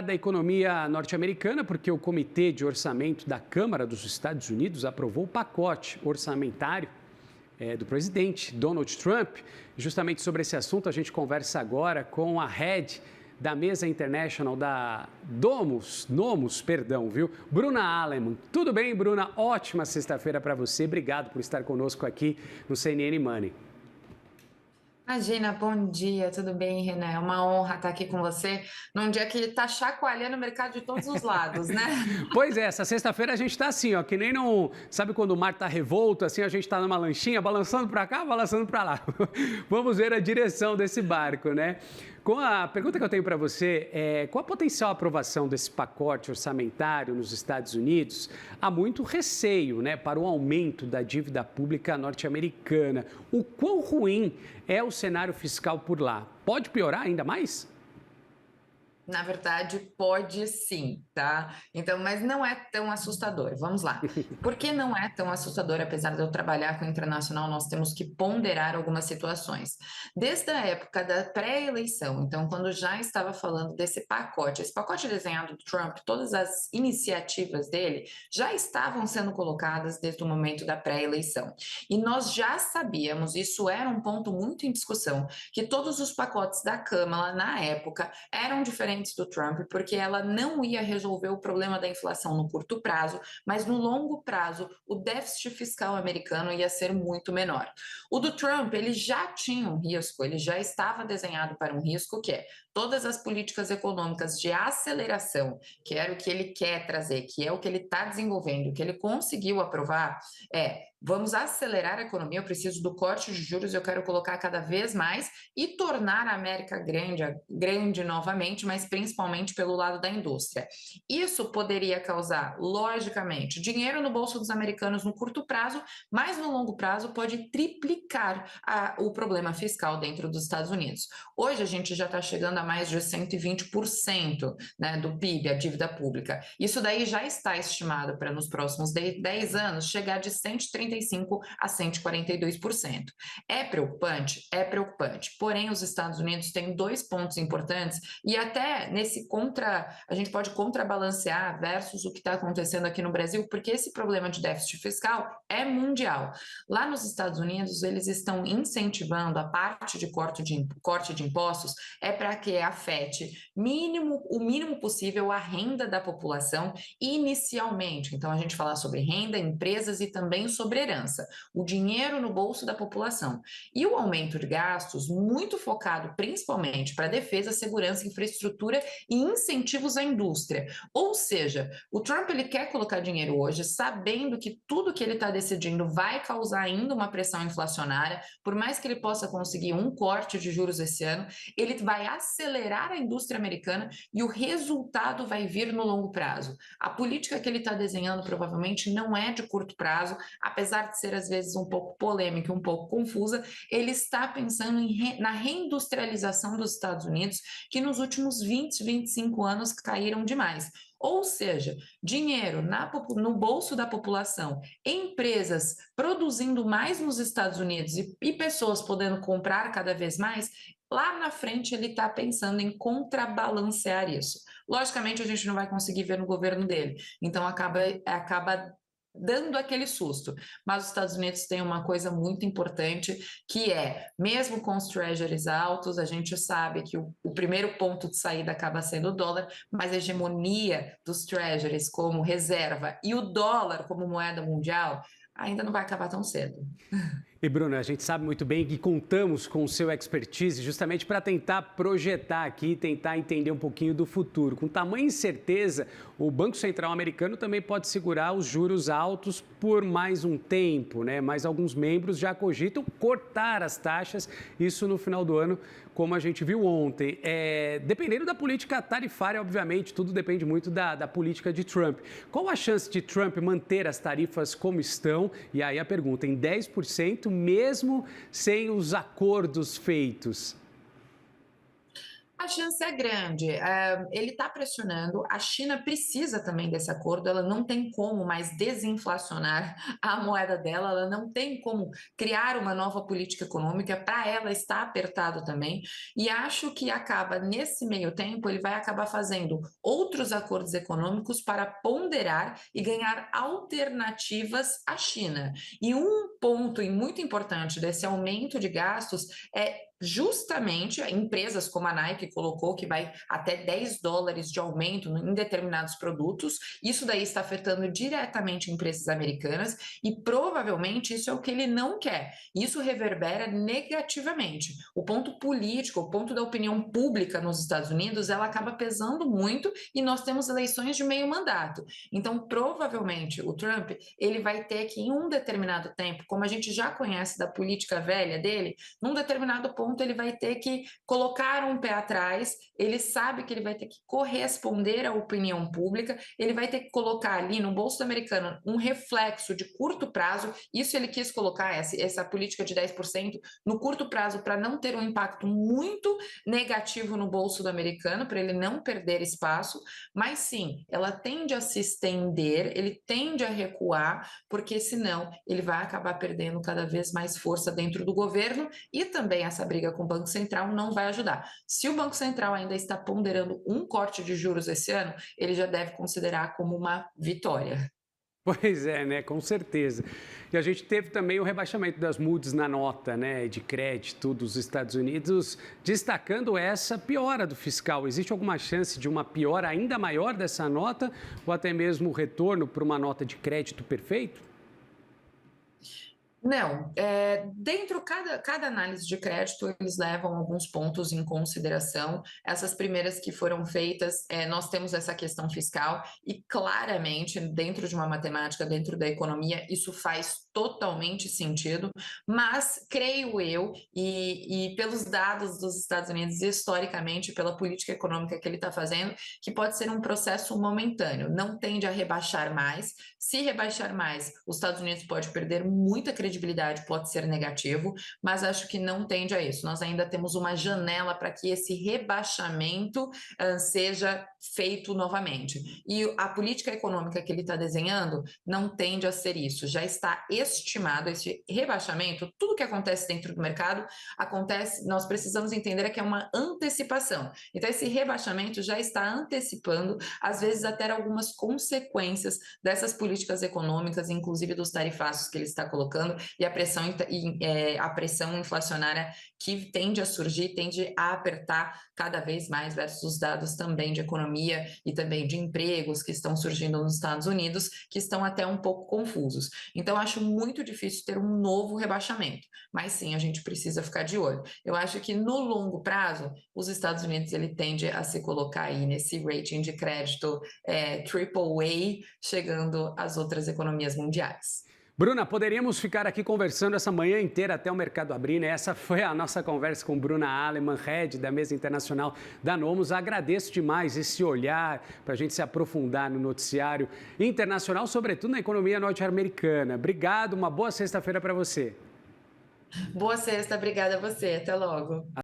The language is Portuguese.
Da economia norte-americana, porque o Comitê de Orçamento da Câmara dos Estados Unidos aprovou o pacote orçamentário do presidente Donald Trump. Justamente sobre esse assunto, a gente conversa agora com a head da Mesa International da Nomos, viu? Bruna Aleman. Tudo bem, Bruna? Ótima sexta-feira para você. Obrigado por estar conosco aqui no CNN Money. Imagina, bom dia, tudo bem, Renan? É uma honra estar aqui com você num dia que está chacoalhando o mercado de todos os lados, né? Pois é, essa sexta-feira a gente está assim, ó, que nem não... Sabe quando o mar está revolto, assim, a gente está numa lanchinha, balançando para cá, balançando para lá. Vamos ver a direção desse barco, né? Com a pergunta que eu tenho para você qual a potencial aprovação desse pacote orçamentário nos Estados Unidos? Há muito receio, né, para o aumento da dívida pública norte-americana. O quão ruim é o cenário fiscal por lá? Pode piorar ainda mais? Na verdade, pode sim, tá? Então, mas não é tão assustador. Vamos lá. Por que não é tão assustador? Apesar de eu trabalhar com o internacional, nós temos que ponderar algumas situações. Desde a época da pré-eleição, então, quando já estava falando desse pacote, esse pacote desenhado do Trump, todas as iniciativas dele já estavam sendo colocadas desde o momento da pré-eleição. E nós já sabíamos, isso era um ponto muito em discussão, que todos os pacotes da Câmara, na época, eram diferentes do Trump, porque ela não ia resolver o problema da inflação no curto prazo, mas no longo prazo o déficit fiscal americano ia ser muito menor. O do Trump, ele já tinha um risco, ele já estava desenhado para um risco que é todas as políticas econômicas de aceleração, que era o que ele quer trazer, que é o que ele está desenvolvendo, o que ele conseguiu aprovar, vamos acelerar a economia, eu preciso do corte de juros, eu quero colocar cada vez mais e tornar a América grande novamente, mas principalmente pelo lado da indústria. Isso poderia causar, logicamente, dinheiro no bolso dos americanos no curto prazo, mas no longo prazo pode triplicar o problema fiscal dentro dos Estados Unidos. Hoje a gente já está chegando a mais de 120%, né, do PIB, a dívida pública. Isso daí já está estimado para nos próximos 10 anos chegar de 135% a 142%. É preocupante? É preocupante. Porém, os Estados Unidos têm dois pontos importantes e até a gente pode contrabalancear versus o que está acontecendo aqui no Brasil, porque esse problema de déficit fiscal é mundial. Lá nos Estados Unidos, eles estão incentivando a parte de corte de impostos para que afete o mínimo possível a renda da população inicialmente. Então, a gente fala sobre renda, empresas e também sobre herança, o dinheiro no bolso da população. E o aumento de gastos, muito focado principalmente para defesa, segurança, infraestrutura e incentivos à indústria. Ou seja, o Trump ele quer colocar dinheiro hoje, sabendo que tudo que ele está decidindo vai causar ainda uma pressão inflacionária, por mais que ele possa conseguir um corte de juros esse ano, ele vai acelerar a indústria americana e o resultado vai vir no longo prazo. A política que ele está desenhando provavelmente não é de curto prazo, apesar de ser às vezes um pouco polêmica, um pouco confusa, ele está pensando na reindustrialização dos Estados Unidos, que nos últimos 20, 25 anos caíram demais. Ou seja, dinheiro no bolso da população, empresas produzindo mais nos Estados Unidos e pessoas podendo comprar cada vez mais, lá na frente ele está pensando em contrabalancear isso. Logicamente, a gente não vai conseguir ver no governo dele, então acaba dando aquele susto. Mas os Estados Unidos têm uma coisa muito importante, que é, mesmo com os treasuries altos, a gente sabe que o primeiro ponto de saída acaba sendo o dólar, mas a hegemonia dos treasuries como reserva e o dólar como moeda mundial ainda não vai acabar tão cedo. E, Bruna, a gente sabe muito bem que contamos com o seu expertise justamente para tentar projetar aqui, tentar entender um pouquinho do futuro. Com tamanha incerteza, o Banco Central americano também pode segurar os juros altos por mais um tempo, né? Mas alguns membros já cogitam cortar as taxas, isso no final do ano, como a gente viu ontem. Dependendo da política tarifária, obviamente, tudo depende muito da política de Trump. Qual a chance de Trump manter as tarifas como estão? E aí a pergunta, em 10%, mesmo sem os acordos feitos? A chance é grande. Ele está pressionando. A China precisa também desse acordo. Ela não tem como mais desinflacionar a moeda dela. Ela não tem como criar uma nova política econômica. Para ela está apertado também. E acho que acaba nesse meio tempo ele vai acabar fazendo outros acordos econômicos para ponderar e ganhar alternativas à China. E um ponto muito importante desse aumento de gastos é justamente empresas como a Nike colocou que vai até $10 de aumento em determinados produtos. Isso daí está afetando diretamente empresas americanas e provavelmente isso é o que ele não quer. Isso reverbera negativamente. O ponto político, o ponto da opinião pública nos Estados Unidos, ela acaba pesando muito e nós temos eleições de meio mandato. Então, provavelmente, o Trump, ele vai ter que, em um determinado tempo, como a gente já conhece da política velha dele, num determinado ponto ele vai ter que colocar um pé atrás, ele sabe que ele vai ter que corresponder à opinião pública, ele vai ter que colocar ali no bolso americano um reflexo de curto prazo, isso ele quis colocar, essa política de 10% no curto prazo para não ter um impacto muito negativo no bolso do americano, para ele não perder espaço, mas sim, ela tende a se estender, ele tende a recuar, porque senão ele vai acabar perdendo cada vez mais força dentro do governo e também essa briga com o Banco Central não vai ajudar. Se o Banco Central ainda está ponderando um corte de juros esse ano, ele já deve considerar como uma vitória. Pois é, né? Com certeza. E a gente teve também o rebaixamento das Moody's na nota, né, de crédito dos Estados Unidos, destacando essa piora do fiscal. Existe alguma chance de uma piora ainda maior dessa nota ou até mesmo o retorno para uma nota de crédito perfeito? Não, cada análise de crédito, eles levam alguns pontos em consideração. Essas primeiras que foram feitas, nós temos essa questão fiscal e claramente, dentro de uma matemática, dentro da economia, isso faz totalmente sentido, mas creio eu, e pelos dados dos Estados Unidos, historicamente, pela política econômica que ele está fazendo, que pode ser um processo momentâneo, não tende a rebaixar mais. Se rebaixar mais, os Estados Unidos pode perder muita credibilidade, pode ser negativo, mas acho que não tende a isso. Nós ainda temos uma janela para que esse rebaixamento seja feito novamente. E a política econômica que ele está desenhando não tende a ser isso. Já está estimado esse rebaixamento, tudo que acontece dentro do mercado acontece, nós precisamos entender que é uma antecipação. Então, esse rebaixamento já está antecipando, às vezes, até algumas consequências dessas políticas econômicas, inclusive dos tarifácios que ele está colocando, e a pressão inflacionária que tende a surgir, tende a apertar cada vez mais versus os dados também de economia e também de empregos que estão surgindo nos Estados Unidos, que estão até um pouco confusos. Então, acho muito difícil ter um novo rebaixamento, mas sim, a gente precisa ficar de olho. Eu acho que no longo prazo, os Estados Unidos ele tende a se colocar aí nesse rating de crédito AAA, chegando às outras economias mundiais. Bruna, poderíamos ficar aqui conversando essa manhã inteira até o mercado abrir, né? Essa foi a nossa conversa com Bruna Aleman, head da mesa internacional da Nomos. Agradeço demais esse olhar para a gente se aprofundar no noticiário internacional, sobretudo na economia norte-americana. Obrigado, uma boa sexta-feira para você. Boa sexta, obrigada a você. Até logo.